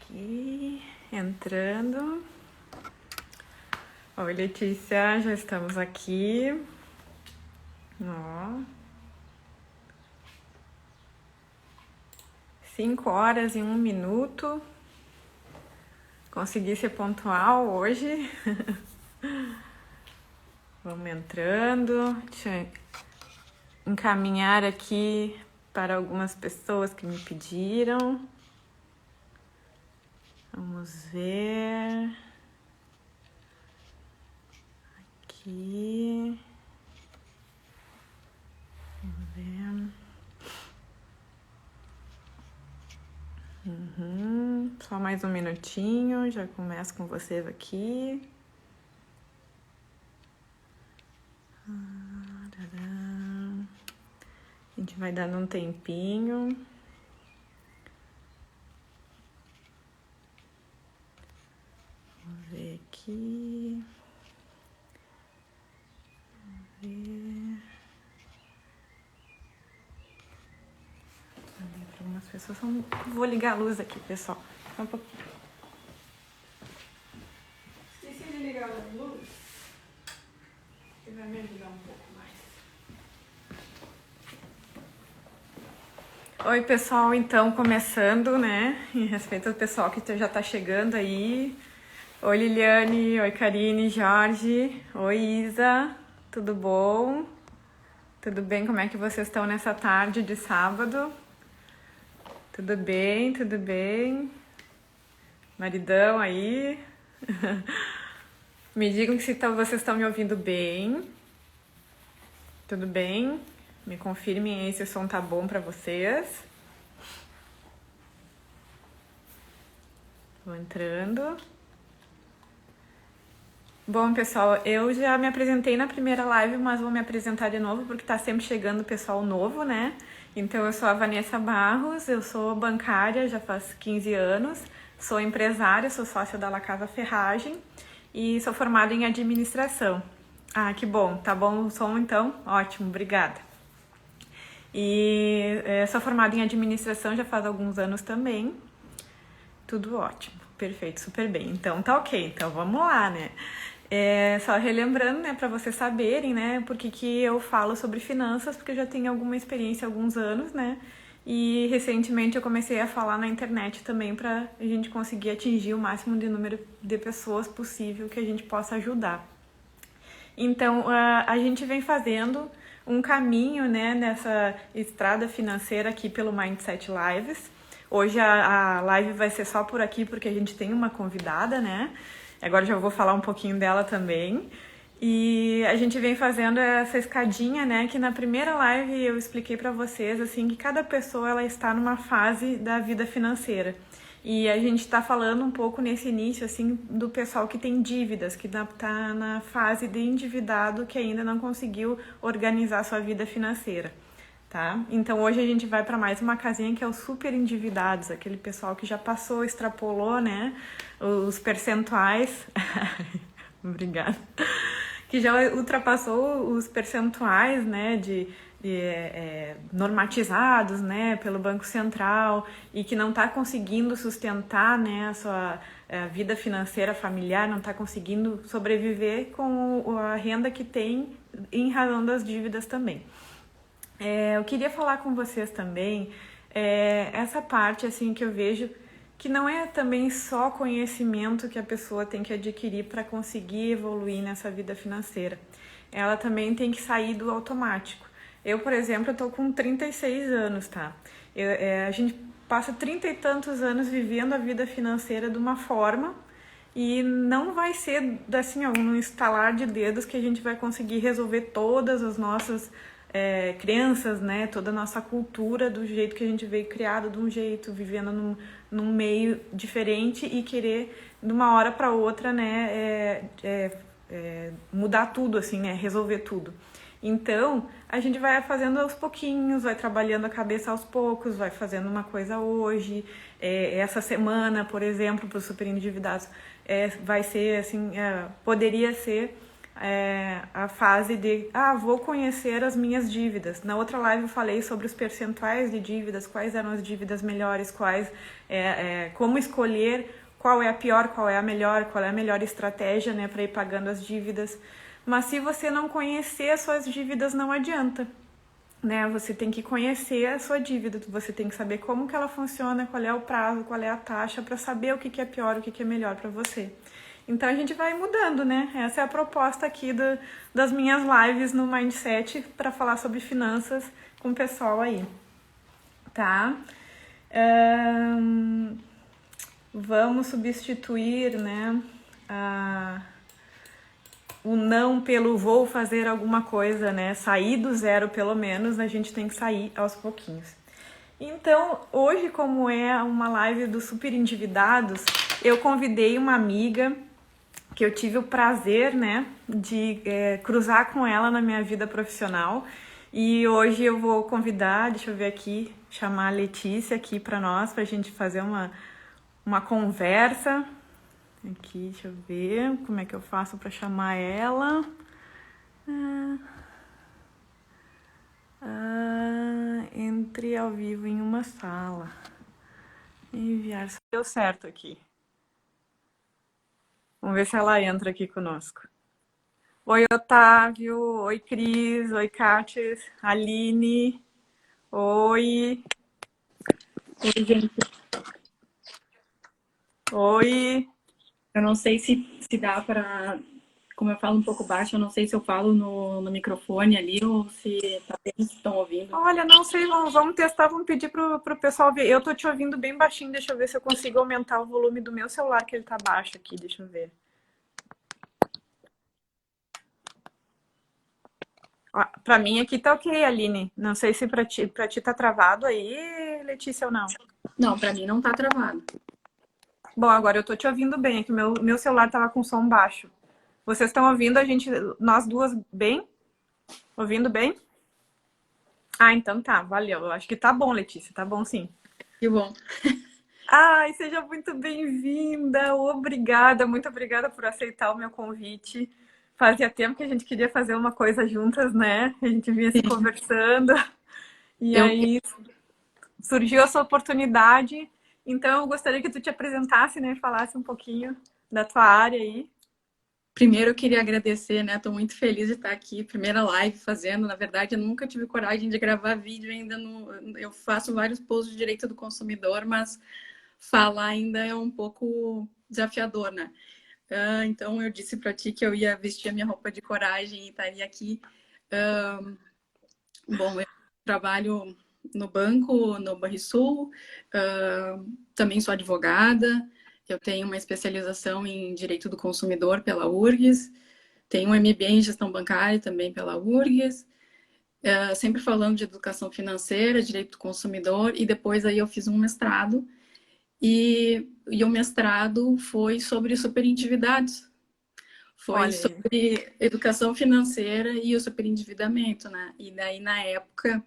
aqui, entrando. Oi, Letícia, já estamos aqui. Ó. 5h01. Consegui ser pontual hoje. Vamos entrando. Deixa eu encaminhar aqui para algumas pessoas que me pediram. Vamos ver. Aqui. Vamos ver. Só mais um minutinho, já começo com vocês aqui. A gente vai dando um tempinho. Vamos ver aqui. Vamos ver. Para algumas pessoas. Vou ligar a luz aqui, pessoal. Só um pouquinho. Esqueci de ligar a luz. Que vai me ajudar um pouco mais. Oi, pessoal. Então, começando, né? Em respeito ao pessoal que já tá chegando aí. Oi, Liliane. Oi, Karine, Jorge. Oi, Isa. Tudo bom? Tudo bem? Como é que vocês estão nessa tarde de sábado? Tudo bem, tudo bem. Maridão aí. Me digam se vocês estão me ouvindo bem. Tudo bem? Me confirmem aí se o som tá bom pra vocês. Vou entrando. Bom, pessoal, eu já me apresentei na primeira live, mas vou me apresentar de novo porque tá sempre chegando pessoal novo, né? Então, eu sou a Vanessa Barros, eu sou bancária já faz 15 anos, sou empresária, sou sócia da La Casa Ferragem e sou formada em administração. Ah, que bom, tá bom o som então? Ótimo, obrigada. E sou formada em administração já faz alguns anos também, tudo ótimo, perfeito, super bem. Então, tá ok, então vamos lá, né? Só relembrando, né, para vocês saberem, né, porque que eu falo sobre finanças, porque eu já tenho alguma experiência há alguns anos, né, e recentemente eu comecei a falar na internet também para a gente conseguir atingir o máximo de número de pessoas possível que a gente possa ajudar. Então, a gente vem fazendo um caminho, né, nessa estrada financeira aqui pelo Mindset Lives. Hoje a live vai ser só por aqui porque a gente tem uma convidada, né? Agora já vou falar um pouquinho dela também. E a gente vem fazendo essa escadinha, né? Que na primeira live eu expliquei para vocês, assim, que cada pessoa ela está numa fase da vida financeira. E a gente está falando um pouco nesse início, assim, do pessoal que tem dívidas, que está na fase de endividado, que ainda não conseguiu organizar sua vida financeira. Tá? Então hoje a gente vai para mais uma casinha que é os super endividados, aquele pessoal que já passou, extrapolou, né, os percentuais, obrigada, que já ultrapassou os percentuais, né, normatizados, né, pelo Banco Central e que não está conseguindo sustentar, né, a sua vida financeira familiar, não está conseguindo sobreviver com a renda que tem em razão das dívidas também. Eu queria falar com vocês também essa parte assim que eu vejo que não é também só conhecimento que a pessoa tem que adquirir para conseguir evoluir nessa vida financeira. Ela também tem que sair do automático. Eu, por exemplo, estou com 36 anos, tá? A gente passa 30 e tantos anos vivendo a vida financeira de uma forma e não vai ser assim, num estalar de dedos que a gente vai conseguir resolver todas as nossas crenças, né, toda a nossa cultura do jeito que a gente veio criado, de um jeito, vivendo num meio diferente e querer de uma hora para outra, né, mudar tudo, assim, né, resolver tudo. Então, a gente vai fazendo aos pouquinhos, vai trabalhando a cabeça aos poucos, vai fazendo uma coisa hoje. Essa semana, por exemplo, para os super endividados, vai ser assim, poderia ser a fase de, vou conhecer as minhas dívidas. Na outra live eu falei sobre os percentuais de dívidas, quais eram as dívidas melhores, como escolher qual é a pior, qual é a melhor estratégia, né, para ir pagando as dívidas. Mas se você não conhecer as suas dívidas, não adianta, né? Você tem que conhecer a sua dívida, você tem que saber como que ela funciona, qual é o prazo, qual é a taxa, para saber o que é pior, o que é melhor para você. Então a gente vai mudando, né? Essa é a proposta aqui das minhas lives no Mindset para falar sobre finanças com o pessoal aí, tá? Vamos substituir, né, o não pelo vou fazer alguma coisa, né? Sair do zero, pelo menos, a gente tem que sair aos pouquinhos. Então, hoje, como é uma live dos super endividados, eu convidei uma amiga que eu tive o prazer, né, de cruzar com ela na minha vida profissional. E hoje eu vou convidar, deixa eu ver aqui, chamar a Letícia aqui para nós, para a gente fazer uma conversa. Aqui, deixa eu ver como é que eu faço para chamar ela. Entre ao vivo em uma sala. Enviar. Deu certo aqui. Vamos ver se ela entra aqui conosco. Oi, Otávio. Oi, Cris. Oi, Kátia. Aline. Oi. Oi, gente. Oi. Eu não sei se dá para... Como eu falo um pouco baixo, eu não sei se eu falo no microfone ali ou se tá bem, se estão ouvindo. Olha, não sei, vamos testar, vamos pedir pro pessoal ver. Eu tô te ouvindo bem baixinho, deixa eu ver se eu consigo aumentar o volume do meu celular, que ele tá baixo aqui, deixa eu ver. Pra mim aqui tá ok, Aline. Não sei se pra ti tá travado aí, Letícia, ou não. Não, para mim não tá travado. Bom, agora eu tô te ouvindo bem, aqui meu celular tava com som baixo. Vocês estão ouvindo nós duas bem? Ouvindo bem? Então tá, valeu. Eu acho que tá bom, Letícia, tá bom sim. Que bom. Ai, seja muito bem-vinda, obrigada, muito obrigada por aceitar o meu convite. Fazia tempo que a gente queria fazer uma coisa juntas, né? A gente vinha se conversando e aí surgiu essa oportunidade. Então eu gostaria que tu te apresentasse, né? Falasse um pouquinho da tua área aí. Primeiro eu queria agradecer, né? Tô muito feliz de estar aqui, primeira live fazendo. Na verdade, eu nunca tive coragem de gravar vídeo ainda. Eu faço vários posts de direito do consumidor, mas falar ainda é um pouco desafiador, né? Então eu disse para ti que eu ia vestir a minha roupa de coragem e estaria aqui. Bom, eu trabalho no banco, no Banrisul, também sou advogada, eu tenho uma especialização em Direito do Consumidor pela URGS, tenho um MBA em Gestão Bancária também pela URGS, sempre falando de educação financeira, Direito do Consumidor, e depois aí eu fiz um mestrado, e o mestrado foi sobre superendividados. Foi sobre educação financeira e o superendividamento, né? E daí, na época,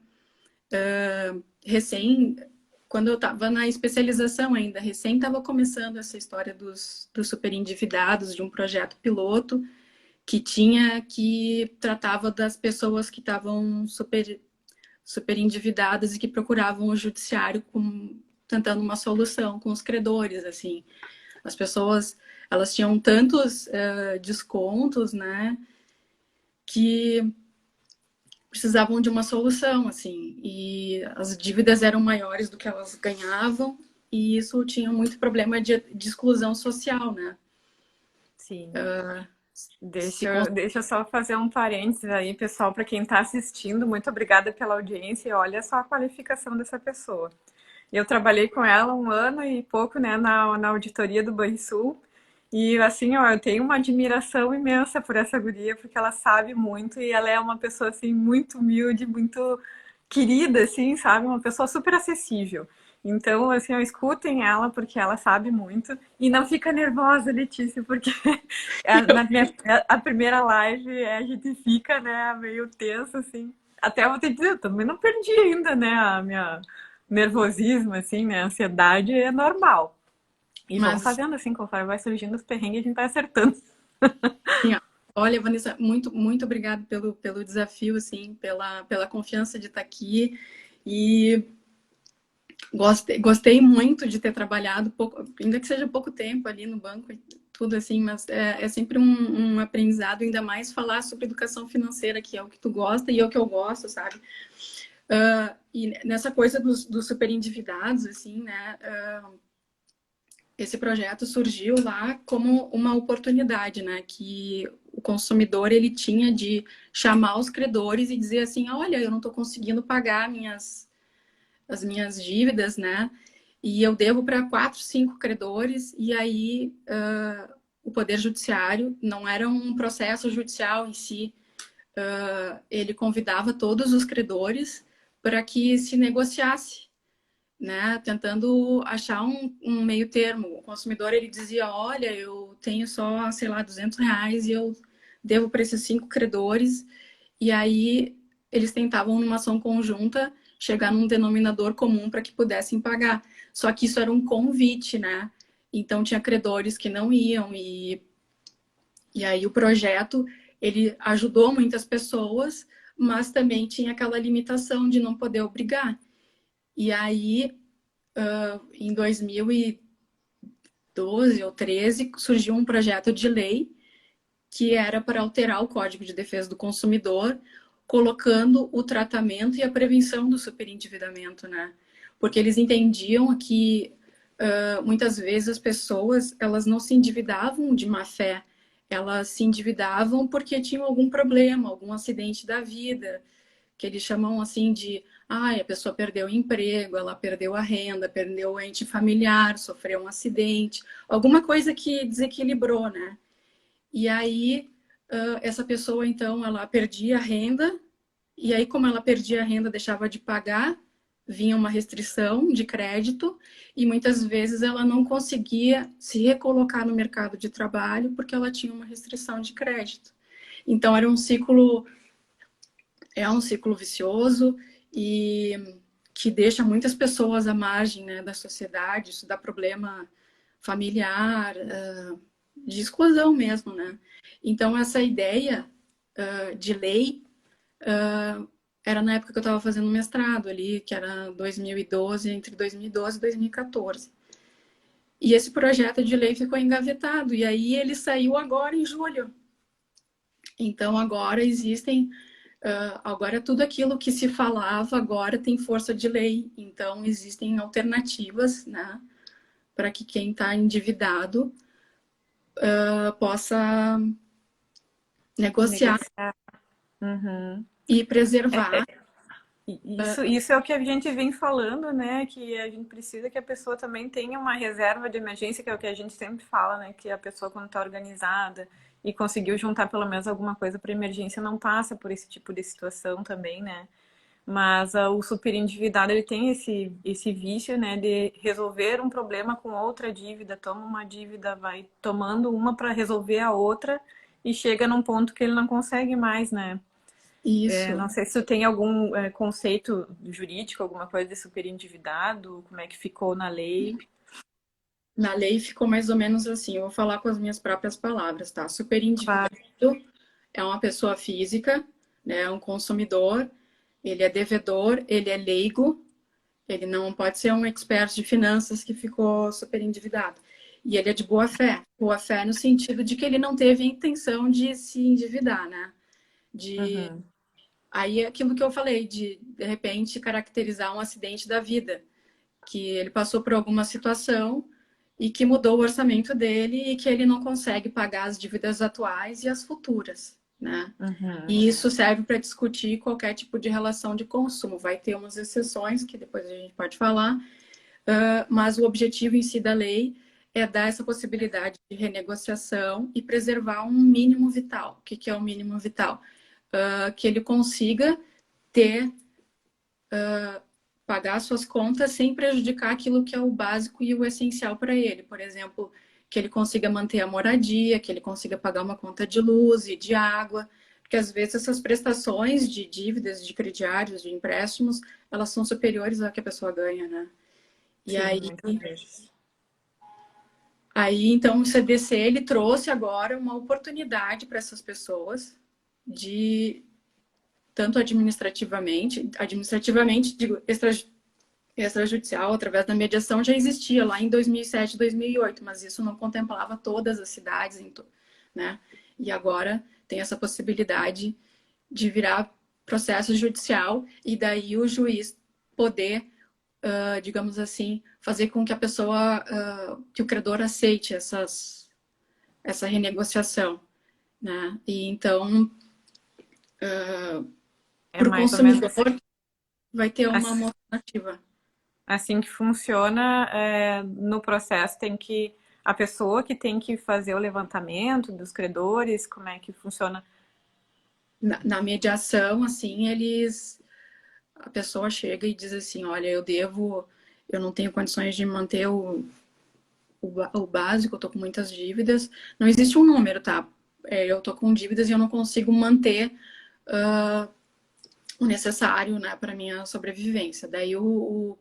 quando eu estava na especialização ainda, recém estava começando essa história dos superendividados, de um projeto piloto que tratava das pessoas que estavam super endividadas e que procuravam o judiciário tentando uma solução com os credores, assim. As pessoas, elas tinham tantos descontos, né, que precisavam de uma solução, assim, e as dívidas eram maiores do que elas ganhavam, e isso tinha muito problema de exclusão social, né? Sim. Deixa eu só fazer um parênteses aí, pessoal, para quem está assistindo, muito obrigada pela audiência e olha só a qualificação dessa pessoa. Eu trabalhei com ela 1 ano e pouco, né, na auditoria do Banrisul. E assim, ó, eu tenho uma admiração imensa por essa guria, porque ela sabe muito e ela é uma pessoa assim muito humilde, muito querida, assim, sabe? Uma pessoa super acessível. Então, assim, escutem ela porque ela sabe muito e não fica nervosa, Letícia, porque a primeira live a gente fica, né, meio tenso, assim. Até eu vou te dizer, eu também não perdi ainda, né, a minha nervosismo, assim, né, ansiedade é normal. E vamos fazendo assim, conforme vai surgindo os perrengues, a gente vai acertando. Sim, ó. Olha, Vanessa, muito obrigada pelo desafio, assim, pela confiança de estar aqui. E gostei muito de ter trabalhado, pouco, ainda que seja pouco tempo ali no banco, tudo assim, mas é sempre um aprendizado, ainda mais falar sobre educação financeira, que é o que tu gosta e é o que eu gosto, sabe? E nessa coisa dos super endividados, assim, né? Esse projeto surgiu lá como uma oportunidade, né? Que o consumidor ele tinha de chamar os credores e dizer assim, olha, eu não estou conseguindo pagar as minhas dívidas, né? E eu devo para 4, 5 credores, e aí o Poder Judiciário, não era um processo judicial em si, ele convidava todos os credores para que se negociasse, né? Tentando achar um meio termo. O consumidor, ele dizia, olha, eu tenho só, sei lá, R$ 200 e eu devo para esses 5 credores, e aí eles tentavam, numa ação conjunta, chegar num denominador comum para que pudessem pagar. Só que isso era um convite, né? Então tinha credores que não iam, e aí o projeto ele ajudou muitas pessoas, mas também tinha aquela limitação de não poder obrigar. E aí, em 2012 ou 13, surgiu um projeto de lei que era para alterar o Código de Defesa do Consumidor, colocando o tratamento e a prevenção do superendividamento, né? Porque eles entendiam que muitas vezes as pessoas elas não se endividavam de má fé, elas se endividavam porque tinham algum problema, algum acidente da vida, que eles chamam assim de a pessoa perdeu o emprego, ela perdeu a renda, perdeu o ente familiar, sofreu um acidente, alguma coisa que desequilibrou, né? E aí, essa pessoa, então, ela perdia a renda, e aí, como ela perdia a renda, deixava de pagar, vinha uma restrição de crédito, e muitas vezes ela não conseguia se recolocar no mercado de trabalho porque ela tinha uma restrição de crédito. Então, é um ciclo vicioso e que deixa muitas pessoas à margem, né, da sociedade, isso dá problema familiar, de exclusão mesmo, né? Então, essa ideia de lei era na época que eu estava fazendo mestrado ali, que era 2012, entre 2012 e 2014. E esse projeto de lei ficou engavetado, e aí ele saiu agora em julho. Então, agora existem agora tudo aquilo que se falava agora tem força de lei. Então existem alternativas, né, para que quem está endividado possa negociar Negociar. Uhum. e preservar. Isso é o que a gente vem falando, né? Que a gente precisa que a pessoa também tenha uma reserva de emergência, que é o que a gente sempre fala, né? Que a pessoa, quando está organizada e conseguiu juntar pelo menos alguma coisa para emergência, não passa por esse tipo de situação também, né? Mas o super endividado, ele tem esse vício, né? De resolver um problema com outra dívida. Toma uma dívida, vai tomando uma para resolver a outra e chega num ponto que ele não consegue mais, né? Isso. Não sei se tu tem algum conceito jurídico, alguma coisa de superendividado, como é que ficou na lei. Na lei ficou mais ou menos assim, eu vou falar com as minhas próprias palavras, tá? Superendividado Claro. é uma pessoa física, né? Um consumidor, ele é devedor, ele é leigo, ele não pode ser um expert de finanças que ficou superendividado. E ele é de boa fé. Boa fé no sentido de que ele não teve a intenção de se endividar, né? De Uhum. Aí é aquilo que eu falei, de repente caracterizar um acidente da vida, que ele passou por alguma situação e que mudou o orçamento dele e que ele não consegue pagar as dívidas atuais e as futuras, né? Uhum. E isso serve para discutir qualquer tipo de relação de consumo. Vai ter umas exceções que depois a gente pode falar, mas o objetivo em si da lei é dar essa possibilidade de renegociação e preservar um mínimo vital. O que é o mínimo vital? Que ele consiga ter, pagar suas contas sem prejudicar aquilo que é o básico e o essencial para ele. Por exemplo, que ele consiga manter a moradia, que ele consiga pagar uma conta de luz e de água, porque às vezes essas prestações de dívidas, de crediários, de empréstimos, elas são superiores ao que a pessoa ganha, né? E Sim, aí muitas vezes. Aí, então, o CDC, ele trouxe agora uma oportunidade para essas pessoas de, tanto administrativamente, digo, extrajudicial, através da mediação, já existia lá em 2007, 2008, mas isso não contemplava todas as cidades, né? E agora tem essa possibilidade de virar processo judicial e daí o juiz poder, digamos assim, fazer com que a pessoa, que o credor aceite essa renegociação, né? E então, É para o mais ou menos consumidor, vai ter uma assim, alternativa. assim que funciona. No processo tem que a pessoa que tem que fazer o levantamento dos credores, como é que funciona? Na mediação, assim, a pessoa chega e diz assim, olha, eu não tenho condições de manter o básico, eu tô com muitas dívidas. Não existe um número, tá? Eu tô com dívidas e eu não consigo manter o necessário, né, para minha sobrevivência. Daí o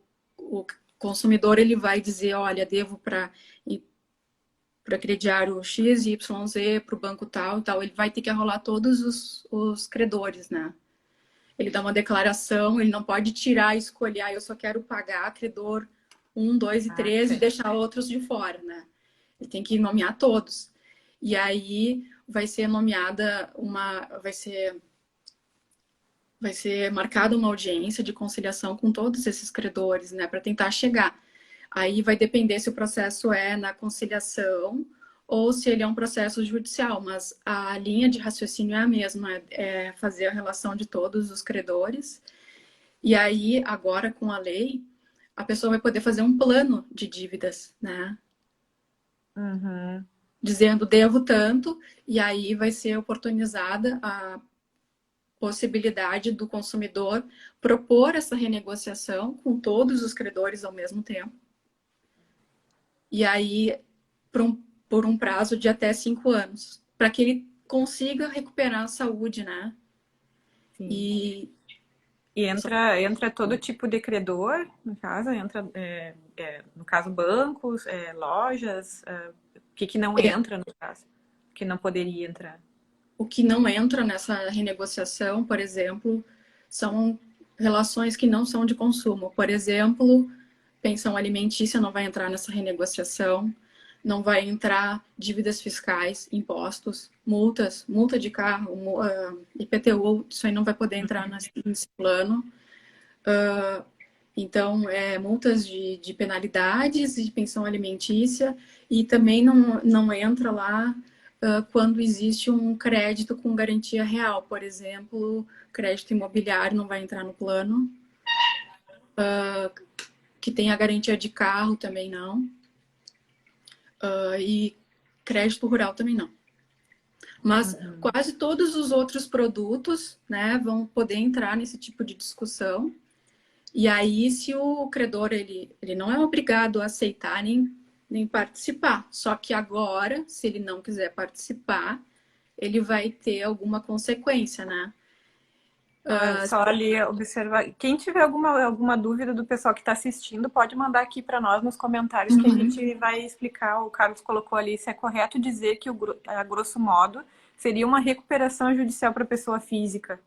consumidor ele vai dizer, olha, devo para crediário X, Y, Z, para o banco tal e tal. Ele vai ter que arrolar todos os credores, né? Ele dá uma declaração, ele não pode tirar e escolher, eu só quero pagar credor 1, 2 e Ah, 3 e sim. deixar outros de fora, né? Ele tem que nomear todos. E aí vai ser nomeada vai ser marcada uma audiência de conciliação com todos esses credores, né, para tentar chegar. Aí vai depender se o processo é na conciliação ou se ele é um processo judicial, mas a linha de raciocínio é a mesma, é fazer a relação de todos os credores. E aí, agora com a lei, a pessoa vai poder fazer um plano de dívidas, né? Uhum. Dizendo devo tanto, e aí vai ser oportunizada a possibilidade do consumidor propor essa renegociação com todos os credores ao mesmo tempo. E aí, por um prazo de até 5 anos, para que ele consiga recuperar a saúde, né? Sim. E E entra todo tipo de credor, no caso, no caso, bancos, lojas, o que que não entra, no caso, que não poderia entrar. o que não entra nessa renegociação, por exemplo, são relações que não são de consumo. Por exemplo, pensão alimentícia não vai entrar nessa renegociação, não vai entrar dívidas fiscais, impostos, multas, multa de carro, IPTU, isso aí não vai poder entrar nesse plano. Então, multas de penalidades e pensão alimentícia, e também não entra lá quando existe um crédito com garantia real. Por exemplo, crédito imobiliário não vai entrar no plano, que tem a garantia de carro também não, e crédito rural também não. Mas Uhum. quase todos os outros produtos, né, vão poder entrar nesse tipo de discussão. E aí, se o credor ele não é obrigado a aceitar nem participar, só que agora, se ele não quiser participar, ele vai ter alguma consequência, né? Só ali observar. Quem tiver alguma dúvida do pessoal que está assistindo, pode mandar aqui para nós nos comentários que a Uhum. gente vai explicar. O Carlos colocou ali se é correto dizer que, a grosso modo, seria uma recuperação judicial para pessoa física.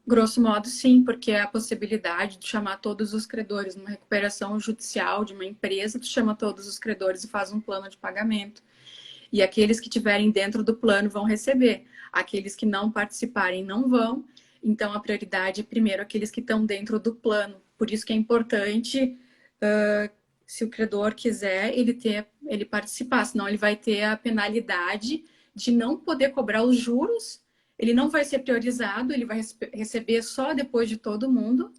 Grosso modo, sim, porque é a possibilidade de chamar todos os credores numa recuperação judicial de uma empresa, tu chama todos os credores e faz um plano de pagamento. E aqueles que tiverem dentro do plano vão receber. Aqueles que não participarem não vão. Então, a prioridade é primeiro aqueles que estão dentro do plano. Por isso que é importante, se o credor quiser, ele participar, senão ele vai ter a penalidade de não poder cobrar os juros, ele não vai ser priorizado, ele vai receber só depois de todo mundo,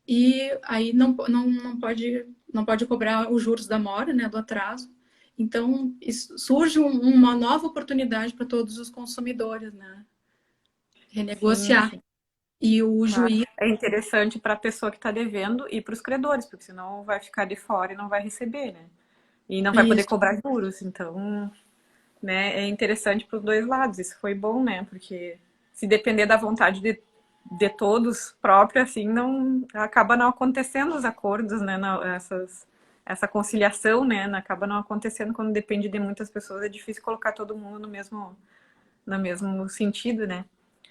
e aí não pode cobrar os juros da mora, né, do atraso. Então, surge uma nova oportunidade para todos os consumidores, né? Sim, Renegociar. sim. E o Claro. juiz. É interessante para a pessoa que está devendo e para os credores, porque senão vai ficar de fora e não vai receber, né? E não vai poder Isso, cobrar juros. Então, né, é interessante para os dois lados. Isso foi bom, né? Porque se depender da vontade de todos própria, assim, não acaba não acontecendo os acordos, né? Não, essas essa conciliação, né, acaba não acontecendo quando depende de muitas pessoas, é difícil colocar todo mundo no mesmo sentido, né?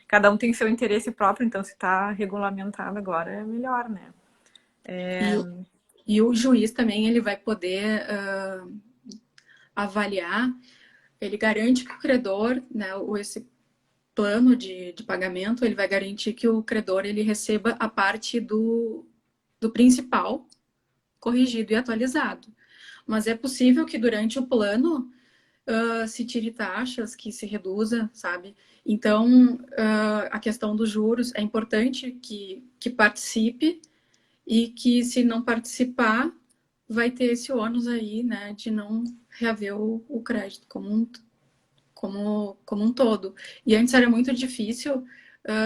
Cada um tem seu interesse próprio, então se está regulamentado agora é melhor, né? E, e o juiz também ele vai poder avaliar, ele garante que o credor, né, ou esse plano de pagamento, ele vai garantir que o credor ele receba a parte do principal corrigido e atualizado. Mas é possível que durante o plano se tire taxas, que se reduza, sabe? Então, a questão dos juros é importante que participe e que se não participar, vai ter esse ônus aí, né, de não reaver o crédito como um todo. E antes era muito difícil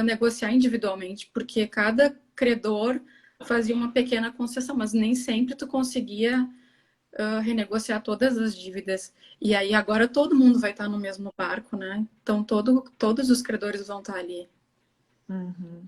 negociar individualmente, porque cada credor fazia uma pequena concessão, mas nem sempre tu conseguia renegociar todas as dívidas. E aí agora todo mundo vai estar no mesmo barco, né? Então todos os credores vão estar ali. Uhum.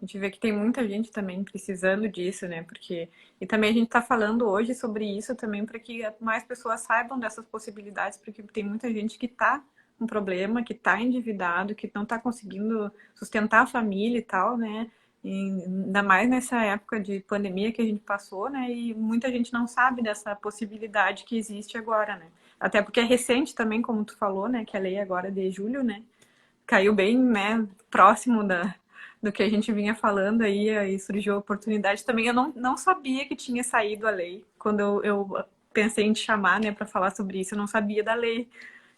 A gente vê que tem muita gente também precisando disso, né? Porque e também a gente está falando hoje sobre isso também para que mais pessoas saibam dessas possibilidades, porque tem muita gente que está com problema, que está endividado, que não está conseguindo sustentar a família e tal, né? E ainda mais nessa época de pandemia que a gente passou, né? E muita gente não sabe dessa possibilidade que existe agora, né? Até porque é recente também, como tu falou, né? Que a lei agora é de julho, né? Caiu bem, né, próximo do que a gente vinha falando aí surgiu a oportunidade. Também eu não sabia que tinha saído a lei. Quando eu pensei em te chamar, né, para falar sobre isso, eu não sabia da lei.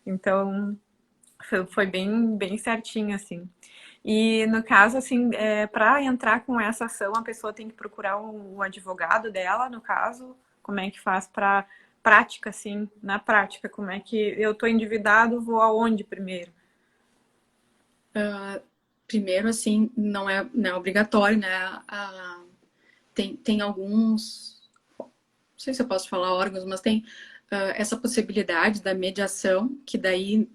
Então, foi bem certinho, assim. E no caso, assim, para entrar com essa ação, a pessoa tem que procurar o advogado dela, no caso, como é que faz para prática, assim, na prática, como é que eu tô endividado, vou aonde primeiro? Primeiro, assim, não é obrigatório, né? Tem alguns, não sei se eu posso falar órgãos, mas tem essa possibilidade da mediação, que daí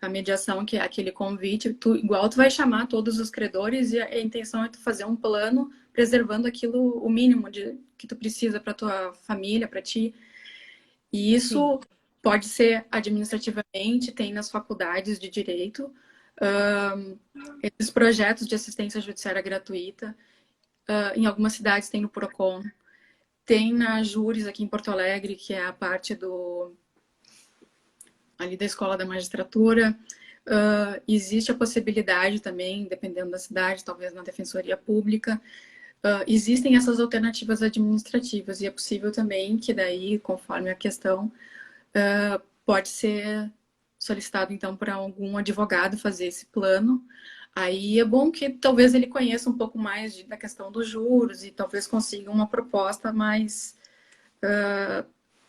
a mediação, que é aquele convite, igual tu vai chamar todos os credores e a intenção é tu fazer um plano preservando aquilo, o mínimo que tu precisa para tua família, para ti. E Sim. isso pode ser administrativamente, tem nas faculdades de direito, esses projetos de assistência judiciária gratuita. Em algumas cidades tem no Procon, tem na Júris aqui em Porto Alegre, que é a parte ali da Escola da Magistratura. Existe a possibilidade também, dependendo da cidade, talvez na Defensoria Pública. Existem essas alternativas administrativas e é possível também que daí, conforme a questão, pode ser solicitado então para algum advogado fazer esse plano. Aí é bom que talvez ele conheça um pouco mais da questão dos juros e talvez consiga uma proposta mais.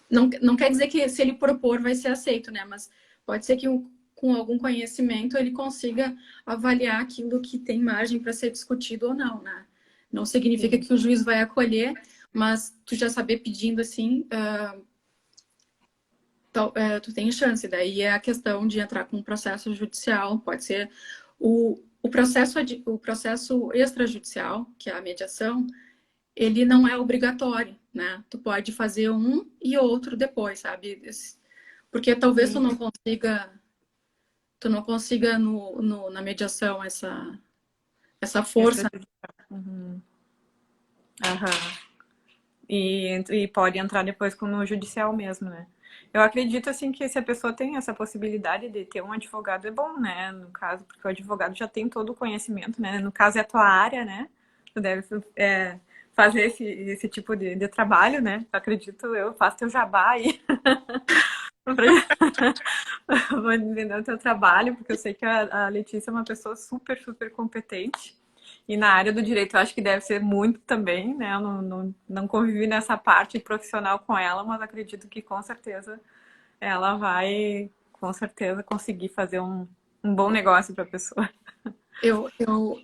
Não quer dizer que se ele propor vai ser aceito, né? Mas pode ser que com algum conhecimento ele consiga avaliar aquilo que tem margem para ser discutido ou não, né? Não significa Sim. que o juiz vai acolher, mas tu já saber pedindo assim, tu tem chance. Daí é a questão de entrar com um processo judicial, pode ser o processo extrajudicial, que é a mediação, ele não é obrigatório, né? Tu pode fazer um e outro depois, sabe? Porque talvez Sim. tu não consiga na mediação essa força. Extrajudicial. Uhum. Aham. E pode entrar depois no judicial mesmo, né? Eu acredito, assim, que se a pessoa tem essa possibilidade de ter um advogado, é bom, né? No caso, porque o advogado já tem todo o conhecimento, né? No caso, é a tua área, né? Tu deve fazer esse tipo de trabalho, né? Acredito eu, faço teu jabá aí. Vou entender o teu trabalho, porque eu sei que a Letícia é uma pessoa super competente. E na área do direito eu acho que deve ser muito também, né? Eu não convivi nessa parte profissional com ela, mas acredito que com certeza ela vai, com certeza, conseguir fazer um bom negócio para a pessoa. Eu, eu,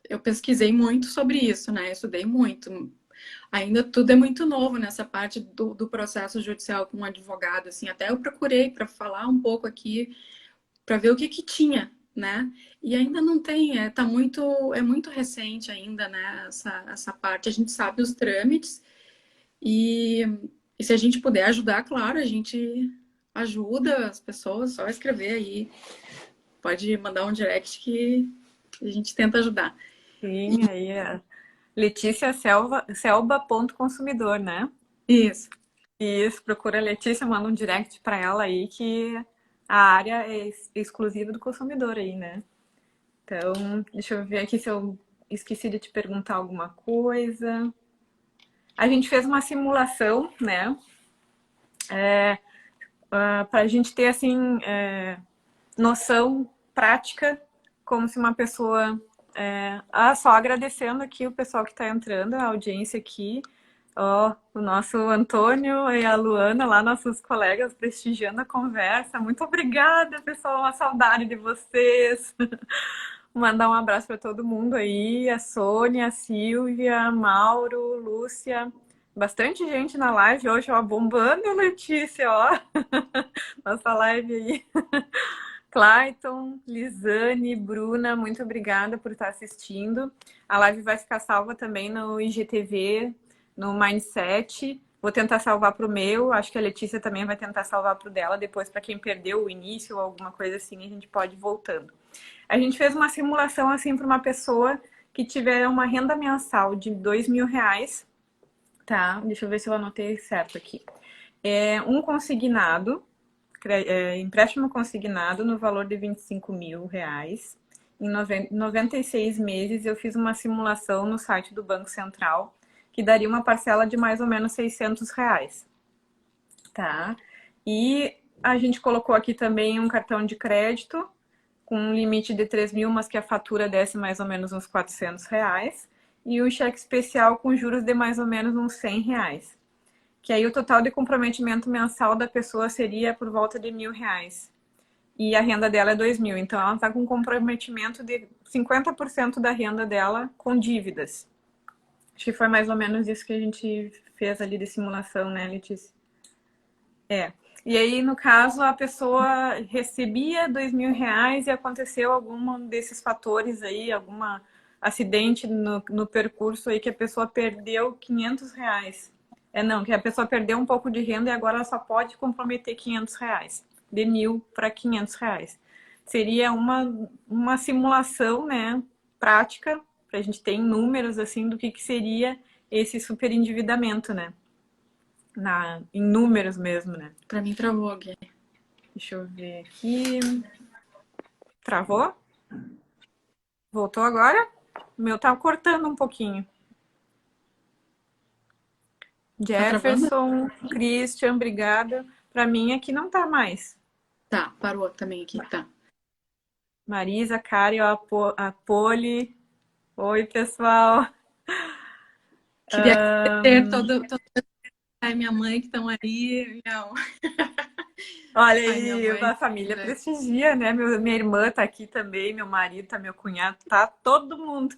eu pesquisei muito sobre isso, né? Eu estudei muito. Ainda tudo é muito novo nessa parte do processo judicial com um advogado, assim. Até eu procurei para falar um pouco aqui, para ver o que tinha, né? E ainda não tem, é muito recente ainda, né? Essa parte. A gente sabe os trâmites E, e se a gente puder ajudar, claro, a gente ajuda as pessoas, só escrever aí. Pode mandar um direct que a gente tenta ajudar. Sim, aí é Letícia Selva, Selba.consumidor, né? Isso. Isso, procura a Letícia, manda um direct para ela aí que a área é exclusiva do consumidor aí, né? Então, deixa eu ver aqui se eu esqueci de te perguntar alguma coisa. A gente fez uma simulação, né? Para a gente ter assim noção prática, como se uma pessoa. Só agradecendo aqui o pessoal que está entrando, a audiência aqui. Ó, o nosso Antônio e a Luana, lá, nossos colegas, prestigiando a conversa. Muito obrigada, pessoal. Uma saudade de vocês. Mandar um abraço para todo mundo aí. A Sônia, a Silvia, a Mauro, Lúcia. Bastante gente na live hoje, ó, bombando, Letícia, ó. Nossa live aí. Clayton, Lisane, Bruna, muito obrigada por estar assistindo. A live vai ficar salva também no IGTV, no Mindset. Vou tentar salvar para o meu, acho que a Letícia também vai tentar salvar para o dela, depois para quem perdeu o início ou alguma coisa assim, a gente pode ir voltando. A gente fez uma simulação assim para uma pessoa que tiver uma renda mensal de R$ 2.000, tá? Deixa eu ver se eu anotei certo aqui. Um consignado, empréstimo consignado no valor de R$ 25.000. Em 96 meses, eu fiz uma simulação no site do Banco Central, que daria uma parcela de mais ou menos R$ 600, tá? E a gente colocou aqui também um cartão de crédito, com um limite de 3.000, mas que a fatura desse mais ou menos uns R$ 400. E o cheque especial com juros de mais ou menos uns R$ 100. Que aí o total de comprometimento mensal da pessoa seria por volta de R$ 1.000. E a renda dela é 2.000. Então ela está com um comprometimento de 50% da renda dela com dívidas. Acho que foi mais ou menos isso que a gente fez ali de simulação, né, Letícia? E aí, no caso, a pessoa recebia R$ 2.000 e aconteceu algum desses fatores aí, algum acidente no percurso aí que a pessoa perdeu R$ 500. Não, que a pessoa perdeu um pouco de renda e agora ela só pode comprometer R$ 500. De 1.000 para R$ 500. Seria uma simulação, né, prática, para a gente ter em números, assim, do que seria esse superendividamento, né? Em números mesmo, né? Pra mim travou alguém. Deixa eu ver aqui. Travou? Voltou agora? O meu tá cortando um pouquinho. Tá travando? Jefferson, Christian, obrigada. Pra mim aqui não tá mais. Tá, parou também aqui, tá. Marisa, Kari, a Poli. Oi, pessoal. Queria agradecer toda a minha mãe que estão aí. Olha Ai, minha aí, mãe. a família prestigia, né? Minha irmã tá aqui também, meu marido tá, meu cunhado tá, todo mundo.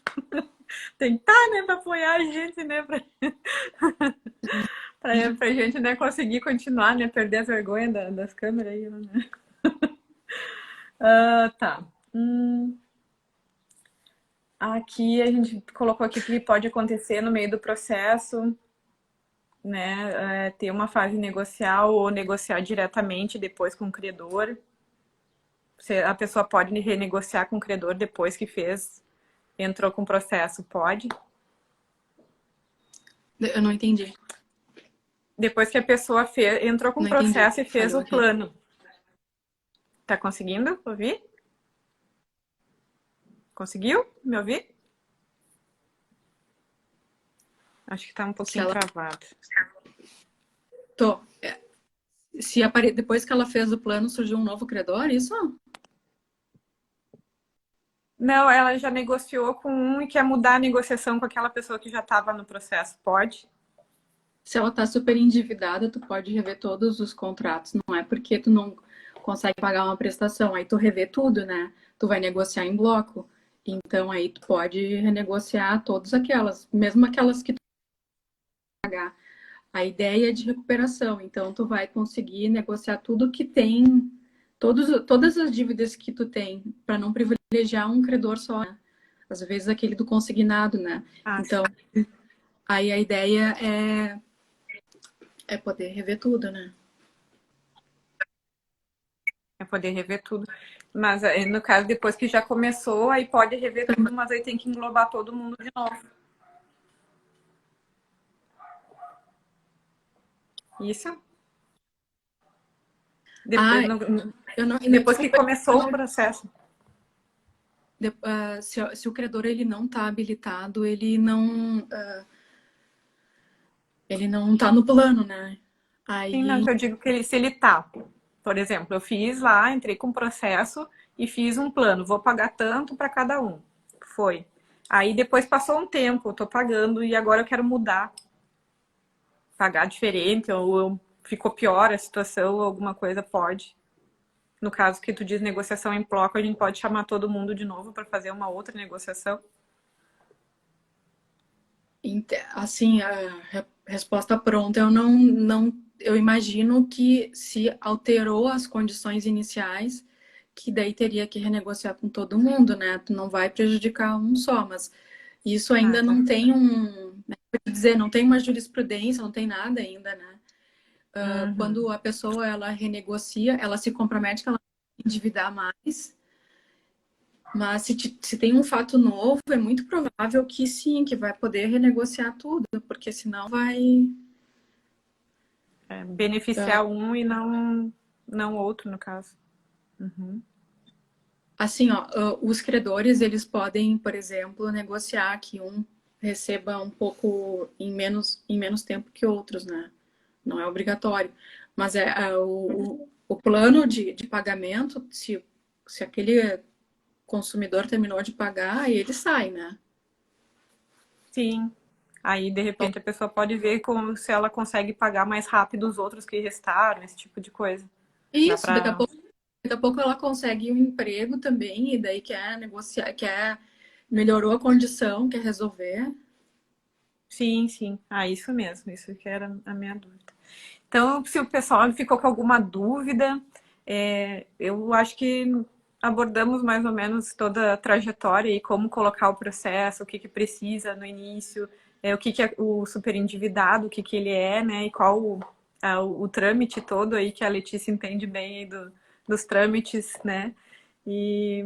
Tem que tá, né, pra apoiar a gente, né? Pra gente, né, conseguir continuar, né? Perder a vergonha das câmeras aí, né? Tá. Aqui a gente colocou aqui que pode acontecer no meio do processo, né? Ter uma fase negocial ou negociar diretamente depois com o credor. A pessoa pode renegociar com o credor depois que entrou com o processo, pode. Eu não entendi. Depois que a pessoa entrou com o Não entendi. processo e fez Falhou o aqui. plano. Tá conseguindo ouvir? Conseguiu me ouvir? Acho que tá um Se pouquinho ela. travado. Tô. Depois que ela fez o plano, surgiu um novo credor, isso? Não, ela já negociou com um e quer mudar a negociação com aquela pessoa que já estava no processo. Pode? Se ela tá super endividada, tu pode rever todos os contratos. Não é porque tu não consegue pagar uma prestação. Aí tu revê tudo, né? Tu vai negociar em bloco. Então aí tu pode renegociar todas aquelas, mesmo aquelas que tu pagar. A ideia é de recuperação. Então tu vai conseguir negociar tudo que tem, todas as dívidas que tu tem, para não privilegiar um credor só, né? Às vezes aquele do consignado, né? Ah, Então, aí a ideia é É poder rever tudo, né? É poder rever tudo. Mas no caso, depois que já começou, aí pode rever tudo, mas aí tem que englobar todo mundo de novo. Isso? Ah, eu não, Depois que desculpa, eu começou o não, processo. se o credor ele não está habilitado, ele não está no plano, né? Sim, não, Aí, que eu digo que se ele tá. Por exemplo, eu fiz lá, entrei com processo e fiz um plano. Vou pagar tanto para cada um. Foi. Aí depois passou um tempo, eu tô pagando e agora eu quero mudar. Pagar diferente, ou ficou pior a situação, ou alguma coisa pode. No caso que tu diz negociação em bloco, a gente pode chamar todo mundo de novo para fazer uma outra negociação. assim, a resposta pronta, eu imagino que se alterou as condições iniciais, que daí teria que renegociar com todo mundo, né? Tu não vai prejudicar um só, mas isso Ah, ainda tá. não tem dizer, não tem uma jurisprudência, não tem nada ainda, né? Uhum. Quando a pessoa ela renegocia, ela se compromete que ela vai endividar mais, mas se tem um fato novo, é muito provável que sim, que vai poder renegociar tudo, porque senão vai. Beneficiar um e não outro, no caso. Uhum. Assim, ó, os credores, eles podem, por exemplo, negociar que um receba um pouco em menos tempo que outros, né? Não é obrigatório. Mas o plano de pagamento, se aquele consumidor terminou de pagar, aí ele sai, né? Sim. Aí, de repente, a pessoa pode ver como se ela consegue pagar mais rápido os outros que restaram, esse tipo de coisa. Dá Isso, pra. daqui a pouco ela consegue um emprego também, e daí quer negociar, melhorou a condição, quer resolver. Sim, sim. Ah, isso mesmo. Isso que era a minha dúvida. Então, se o pessoal ficou com alguma dúvida, eu acho que abordamos mais ou menos toda a trajetória e como colocar o processo, o que que precisa no início, o que que é o superendividado, o que que ele é, né, e qual o trâmite todo aí que a Letícia entende bem aí dos trâmites, né, e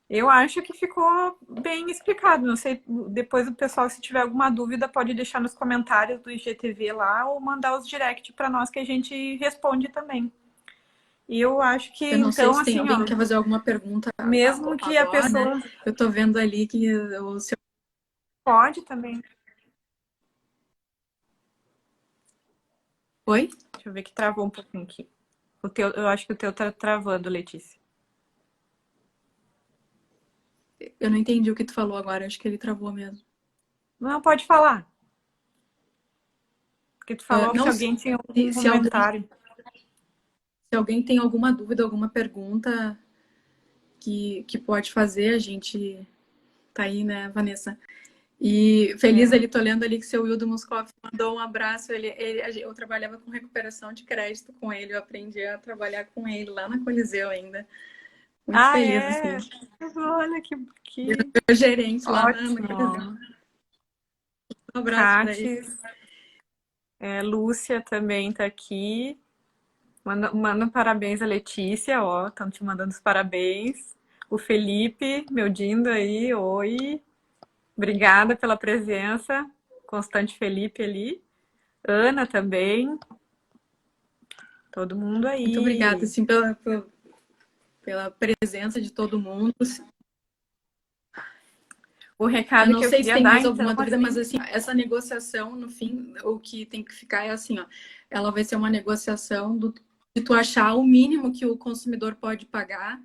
eu acho que ficou bem explicado. Não sei, depois o pessoal, se tiver alguma dúvida, pode deixar nos comentários do IGTV lá ou mandar os direct para nós que a gente responde também. E eu acho que, Eu não sei então, se tem assim, alguém que ó, quer fazer alguma pergunta mesmo que a agora, né? pessoa Eu tô vendo ali que o seu. pode também. Oi? Deixa eu ver que travou um pouquinho aqui. O teu, eu acho que o teu tá travando, Letícia. Eu não entendi o que tu falou agora, acho que ele travou mesmo. Não, pode falar. Porque tu falou que se Não, alguém tinha algum comentário. se alguém tem alguma dúvida, alguma pergunta que pode fazer, a gente tá aí, né, Vanessa? E feliz É. ali, tô lendo ali que seu Wildo Muscoff mandou um abraço. Eu trabalhava com recuperação de crédito com ele, eu aprendi a trabalhar com ele lá na Coliseu ainda. Muito Ah, feliz, é? assim. Olha que Eu gerente lá na Coliseu. ótimo. Um abraço para ele. Cates, Lúcia também tá aqui. Manda um parabéns a Letícia, ó, estão te mandando os parabéns. O Felipe, meu dindo aí, oi. Obrigada pela presença. Constante Felipe ali. Ana também. Todo mundo Muito obrigada, aí. assim, pela presença de todo mundo. O Eu recado não que eu sei se queria tem dar, mais então, alguma dúvida, mas assim, assim, essa negociação, no fim, o que tem que ficar é assim, ó, ela vai ser uma negociação de tu achar o mínimo que o consumidor pode pagar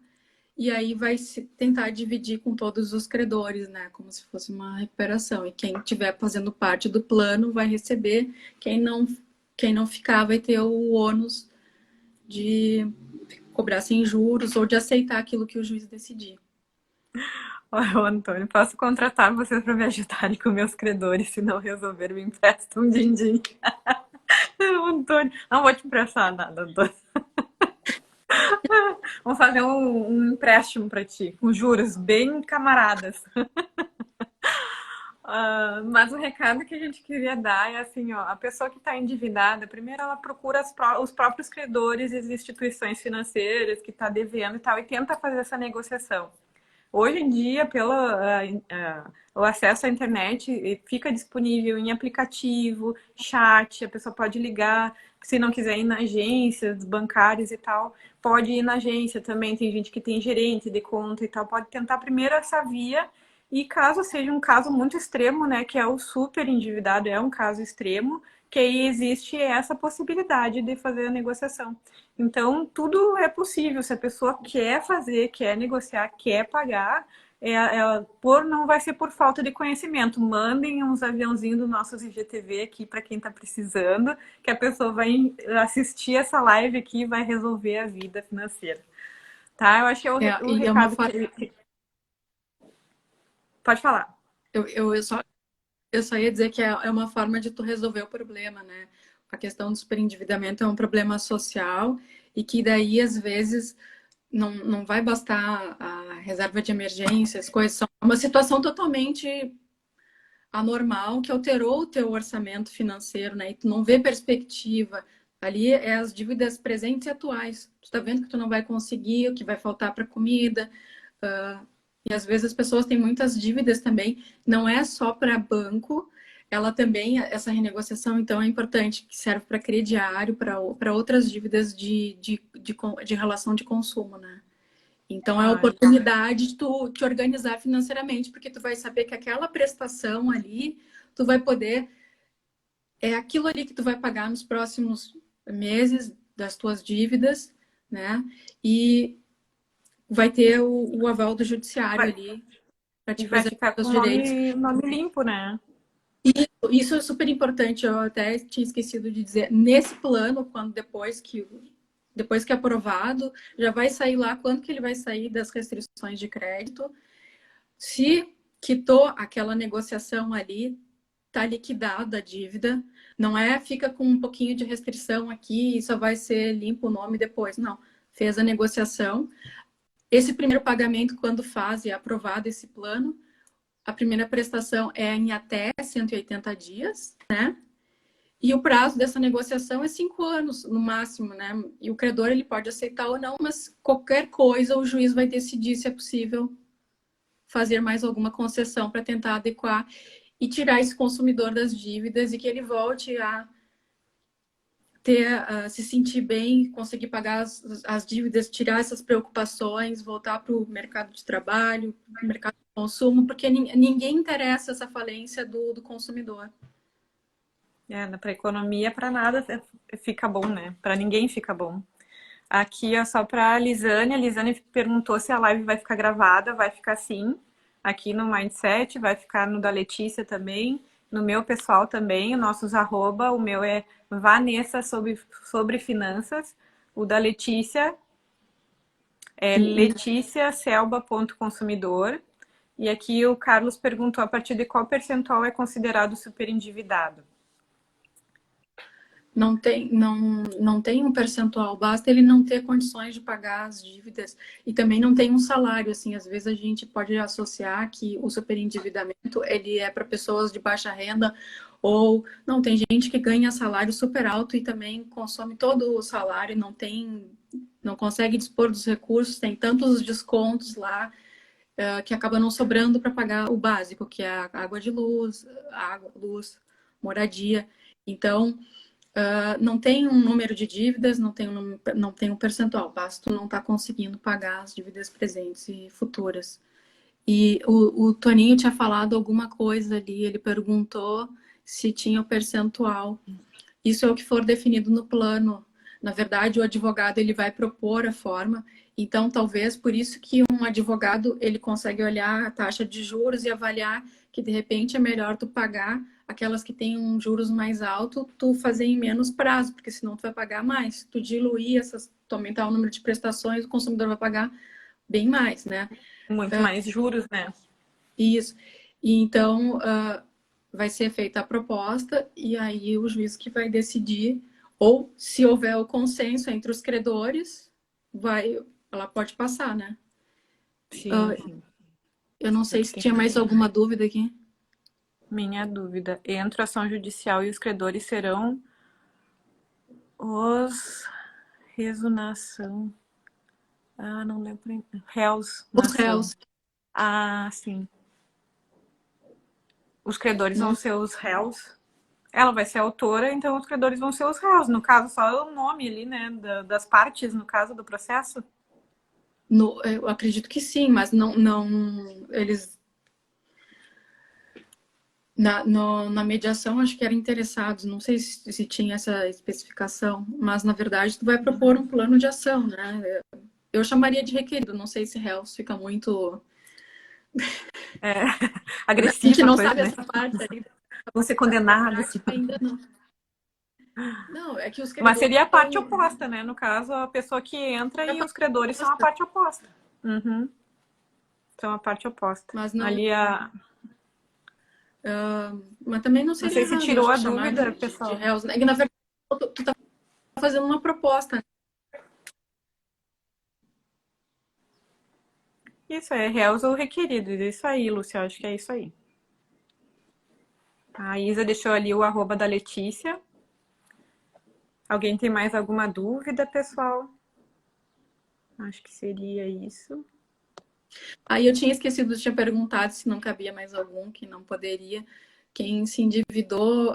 e aí vai se tentar dividir com todos os credores, né, como se fosse uma recuperação. E quem estiver fazendo parte do plano vai receber, quem não ficar vai ter o ônus de cobrar sem juros ou de aceitar aquilo que o juiz decidir. ó, Antônio, posso contratar vocês para me ajudarem com meus credores, se não resolver, me empresta um din-din. Antônio, não vou te emprestar nada, Antônio. Vamos fazer um empréstimo para ti, com juros bem camaradas. Mas o recado que a gente queria dar é assim, ó, a pessoa que está endividada, primeiro ela procura os próprios credores e as instituições financeiras que está devendo e tal, e tenta fazer essa negociação. Hoje em dia, o acesso à internet fica disponível em aplicativo, chat, a pessoa pode ligar, se não quiser ir na agência, bancários e tal, pode ir na agência também, tem gente que tem gerente de conta e tal, pode tentar primeiro essa via, e caso seja um caso muito extremo, né, que é o super endividado, é um caso extremo, que aí existe essa possibilidade de fazer a negociação. Então, tudo é possível. Se a pessoa quer fazer, quer negociar, quer pagar, não vai ser por falta de conhecimento. Mandem uns aviãozinhos do nossos IGTV aqui para quem está precisando, que a pessoa vai assistir essa live aqui e vai resolver a vida financeira. Tá? Eu acho que é o E é uma recado forma... que... Pode falar. Eu só ia dizer que é uma forma de tu resolver o problema, né? A questão do superendividamento é um problema social e que daí, às vezes, não vai bastar a reserva de emergência, as coisas são uma situação totalmente anormal que alterou o teu orçamento financeiro, né? E tu não vê perspectiva. Ali é as dívidas presentes e atuais. Tu tá vendo que tu não vai conseguir, o que vai faltar para comida. E às vezes as pessoas têm muitas dívidas também. Não é só para banco, ela também, essa renegociação, então, é importante, que serve para crediário, para outras dívidas de relação de consumo, né? Então, é a oportunidade de tu te organizar financeiramente, porque tu vai saber que aquela prestação ali, tu vai poder... É aquilo ali que tu vai pagar nos próximos meses das tuas dívidas, né? E vai ter o aval do judiciário Vai, ali para e te vai preservar ficar os com o direitos. nome limpo, né? Isso é super importante, eu até tinha esquecido de dizer. Nesse plano, quando depois que é aprovado, já vai sair lá quando que ele vai sair das restrições de crédito. Se quitou aquela negociação ali, tá liquidada a dívida. Não é fica com um pouquinho de restrição aqui e só vai ser limpo o nome depois. Não. Fez a negociação. Esse primeiro pagamento, quando faz e é aprovado esse plano, a primeira prestação é em até 180 dias, né? E o prazo dessa negociação é 5 anos, no máximo, né? E o credor ele pode aceitar ou não, mas qualquer coisa o juiz vai decidir se é possível fazer mais alguma concessão para tentar adequar e tirar esse consumidor das dívidas e que ele volte a se sentir bem, conseguir pagar as dívidas, tirar essas preocupações, voltar para o mercado de trabalho, mercado de consumo, porque ninguém interessa essa falência do consumidor. Para a economia, para nada fica bom, né? Para ninguém fica bom. Aqui é só para a Lisane perguntou se a live vai ficar gravada. Vai ficar sim. Aqui no Mindset, vai ficar no da Letícia também, no meu pessoal também, os nossos arroba. O meu é Vanessa sobre finanças. O da Letícia é leticiaselba.consumidor. E aqui o Carlos perguntou a partir de qual percentual é considerado superendividado. Não tem um percentual, basta ele não ter condições de pagar as dívidas e também não tem um salário, assim, às vezes a gente pode associar que o superendividamento ele é para pessoas de baixa renda ou não, tem gente que ganha salário super alto e também consome todo o salário, não consegue dispor dos recursos, tem tantos descontos lá que acaba não sobrando para pagar o básico, que é a água de luz, moradia. Então, não tem um número de dívidas, não tem um percentual, basta tu não estar conseguindo pagar as dívidas presentes e futuras. E o Toninho tinha falado alguma coisa ali, ele perguntou se tinha o percentual. Isso é o que for definido no plano. Na verdade, o advogado ele vai propor a forma. Então, talvez por isso que um advogado ele consegue olhar a taxa de juros e avaliar que de repente é melhor tu pagar aquelas que têm um juros mais alto, tu fazer em menos prazo, porque senão tu vai pagar mais. Se tu diluir tu aumentar o número de prestações, o consumidor vai pagar bem mais, né? Muito mais juros, né? Isso. E então, vai ser feita a proposta e aí o juiz que vai decidir, ou se houver o consenso entre os credores, ela pode passar, né? Sim, sim. Eu não sei se tinha mais alguma dúvida aqui. Minha dúvida. Entre a ação judicial e os credores serão os resunação. Ah, não lembro. Réus na Os ação. réus. Ah, sim. Os credores vão No, ser os réus. Ela vai ser a autora, então os credores vão ser os réus. No caso, só o nome ali, né? Das partes, no caso do processo. eu acredito que sim, mas não eles na mediação acho que eram interessados, não sei se tinha essa especificação, mas na verdade tu vai propor um plano de ação, né? Eu chamaria de requerido, não sei se réus fica muito. É, A gente agressiva a não coisa, sabe né? essa parte aí Vão ser da condenados. prática ainda não. Não, é que os Mas credores seria a parte estão. oposta, né? No caso, a pessoa que entra e os credores são a parte oposta. Uhum. São a parte oposta. Mas não. Ali a. Mas também não Não seria sei se errado, eu tirou acho a que chamar dúvida, de pessoal. réus, né? E na verdade, tu tá fazendo uma proposta, né? Isso é réus ou requeridos. Isso aí, Lúcia. Acho que é isso aí. A Isa deixou ali o arroba da Letícia. Alguém tem mais alguma dúvida, pessoal? Acho que seria isso. Aí eu tinha esquecido, tinha perguntado se não cabia mais algum que não poderia. Quem se endividou,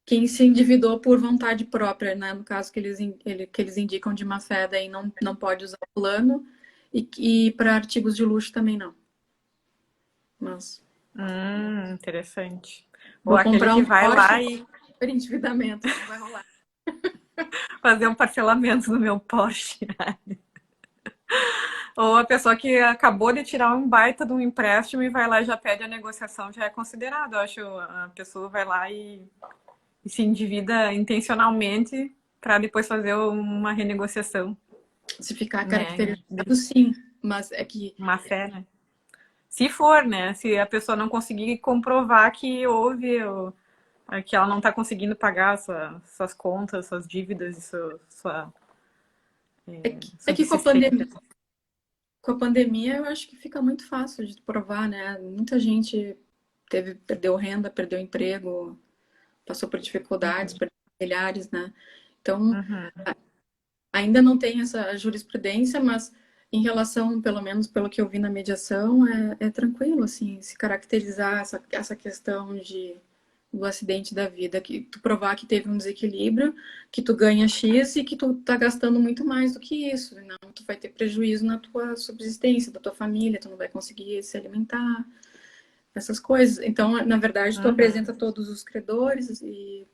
quem se endividou por vontade própria, né? No caso que eles indicam de má fé, daí não pode usar o plano. E para artigos de luxo também não. Mas Interessante. Ou vou aquele comprar que um vai Porsche lá e por endividamento, não vai rolar. fazer um parcelamento no meu Porsche. Ou a pessoa que acabou de tirar um baita de um empréstimo e vai lá e já pede a negociação, já é considerado. Eu acho a pessoa vai lá e se endivida intencionalmente para depois fazer uma renegociação, Se ficar né? caracterizado, sim. Mas é que Má fé, né? Se for, né? Se a pessoa não conseguir comprovar que houve, que ela não está conseguindo pagar suas contas, suas dívidas, é sua que desistência. com a pandemia eu acho que fica muito fácil de provar, né? Muita gente perdeu renda, perdeu emprego, passou por dificuldades, perdeu familiares, né? Então, Uhum. ainda não tem essa jurisprudência, mas em relação, pelo menos pelo que eu vi na mediação, é tranquilo, assim, se caracterizar essa questão do acidente da vida, que tu provar que teve um desequilíbrio, que tu ganha X e que tu tá gastando muito mais do que isso, não, tu vai ter prejuízo na tua subsistência, da tua família, tu não vai conseguir se alimentar, essas coisas. Então, na verdade, tu Uhum. apresenta todos os credores e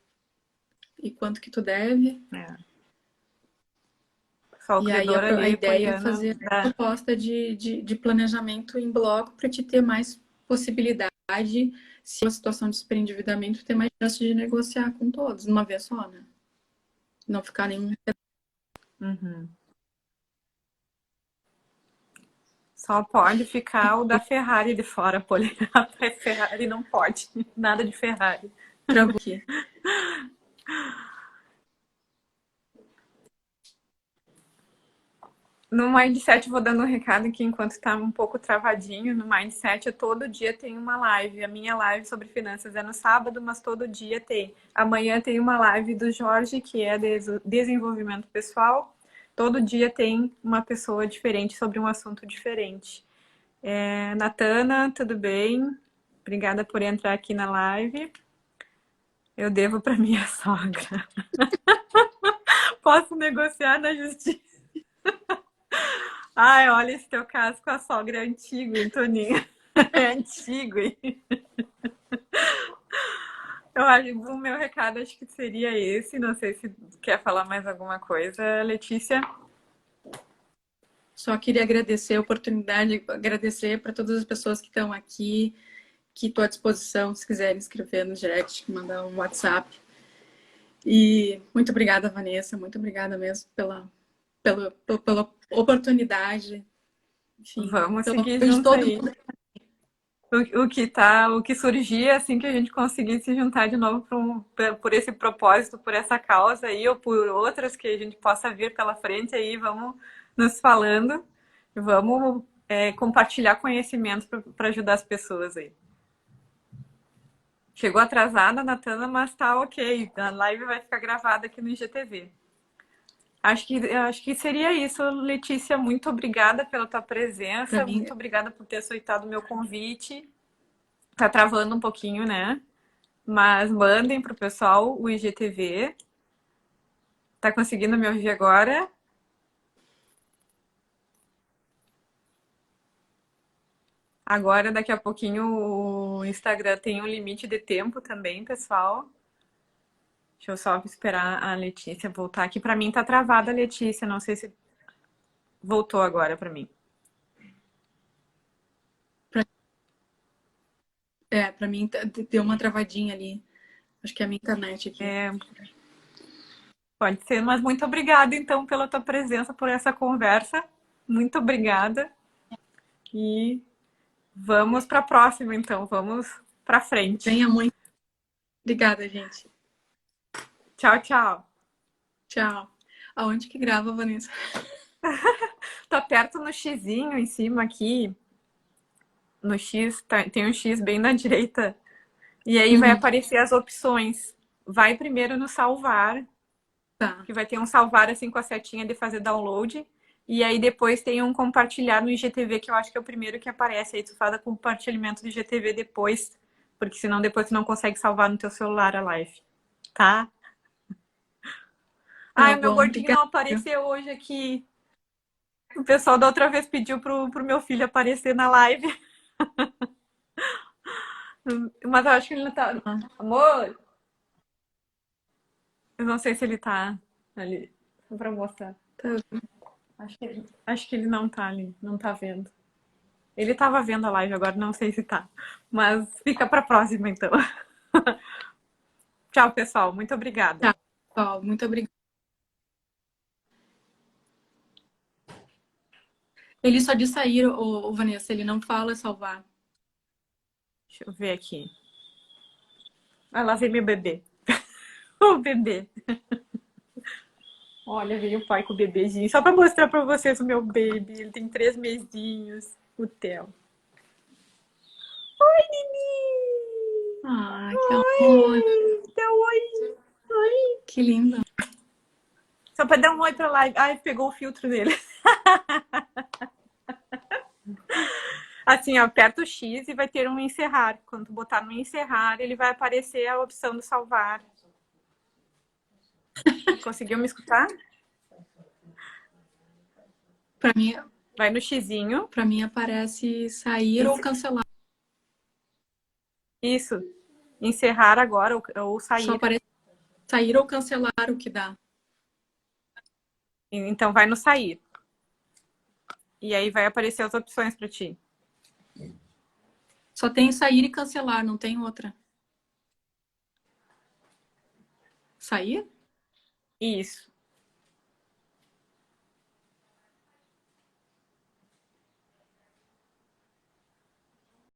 quanto que tu deve. É. Só o E aí credor a ali ideia é apoiando. fazer a proposta de planejamento em bloco para te ter mais possibilidade, se a situação de superendividamento, ter mais chance de negociar com todos, de uma vez só, né? Não ficar nenhum. Uhum. Só pode ficar o da Ferrari de fora, Poligrafo. Ferrari não pode. Nada de Ferrari. Travou aqui. No Mindset, vou dando um recado aqui enquanto está um pouco travadinho. No Mindset, eu todo dia tem uma live. A minha live sobre finanças é no sábado, mas todo dia tem. Amanhã tem uma live do Jorge, que é desenvolvimento pessoal. Todo dia tem uma pessoa diferente sobre um assunto diferente. Natana, tudo bem? Obrigada por entrar aqui na live. Eu devo para minha sogra. Posso negociar na justiça? Ai, olha, esse teu caso com a sogra é antigo, hein, Toninho? É antigo, hein? Eu acho, o meu recado acho que seria esse. Não sei se quer falar mais alguma coisa, Letícia. Só queria agradecer a oportunidade, agradecer para todas as pessoas que estão aqui, que estou à disposição, se quiserem escrever no direct, mandar um WhatsApp. E muito obrigada, Vanessa, muito obrigada mesmo pela oportunidade, enfim, Vamos pelo seguir apoio de junto todo aí. mundo. O que surgir assim que a gente conseguir se juntar de novo por esse propósito, por essa causa aí, ou por outras que a gente possa vir pela frente aí, vamos nos falando, vamos compartilhar conhecimento para ajudar as pessoas aí. Chegou atrasada, Natana, mas tá ok. A live vai ficar gravada aqui no IGTV. Acho que seria isso, Letícia. Muito obrigada pela tua Para presença. mim, Muito obrigada por ter aceitado o meu convite. Tá travando um pouquinho, né? Mas mandem pro pessoal o IGTV. Tá conseguindo me ouvir agora? Agora, daqui a pouquinho, o Instagram tem um limite de tempo também, pessoal. Deixa eu só esperar a Letícia voltar aqui. Para mim tá travada, Letícia. Não sei se voltou agora para mim. para mim deu uma travadinha ali. Acho que é a minha internet aqui. Pode ser, mas muito obrigada então pela tua presença, por essa conversa. Muito obrigada. E vamos para a próxima, então. Vamos para frente. Venha muito. Obrigada, gente. Tchau, tchau. Tchau. Aonde que grava, Vanessa? Tu aperta no xizinho em cima aqui. No X, tem um X bem na direita. E aí vai aparecer as opções. Vai primeiro no salvar. Tá. Que vai ter um salvar assim com a setinha de fazer download. E aí depois tem um compartilhar no IGTV, que eu acho que é o primeiro que aparece. Aí tu faz o compartilhamento do IGTV depois, porque senão depois tu não consegue salvar no teu celular a live. Tá? Ai, o meu gordinho obrigada. não apareceu hoje aqui. O pessoal da outra vez pediu pro meu filho aparecer na live. Mas eu acho que ele não tá. Amor! Eu não sei se ele tá ali. Só pra mostrar. Tá. Acho que ele não tá ali, não tá vendo. Ele tava vendo a live agora, não sei se tá. Mas fica pra próxima, então. Tchau, pessoal. Muito obrigada. Tá, pessoal. Muito obrigada. Ele só de sair, o Vanessa, ele não fala salvar. Deixa eu ver aqui. Vai lá ver meu bebê. O bebê. Olha, veio o pai com o bebezinho. Só pra mostrar pra vocês o meu baby. Ele tem 3 mesinhos. O Theo. Oi, Nini! Ah, que amor. Theo, oi! Oi! Que lindo. Só pra dar um oi pra live. Ai, pegou o filtro dele. Assim, ó, aperta o X e vai ter um encerrar. Quando tu botar no encerrar, ele vai aparecer a opção do salvar. Conseguiu me escutar? Para mim, Vai no xizinho. para mim aparece sair ou cancelar. Isso. Encerrar agora ou sair. Só aparece sair ou cancelar o que dá. Então vai no sair. E aí vai aparecer as opções para ti. Só tem sair e cancelar, não tem outra. Sair? Isso.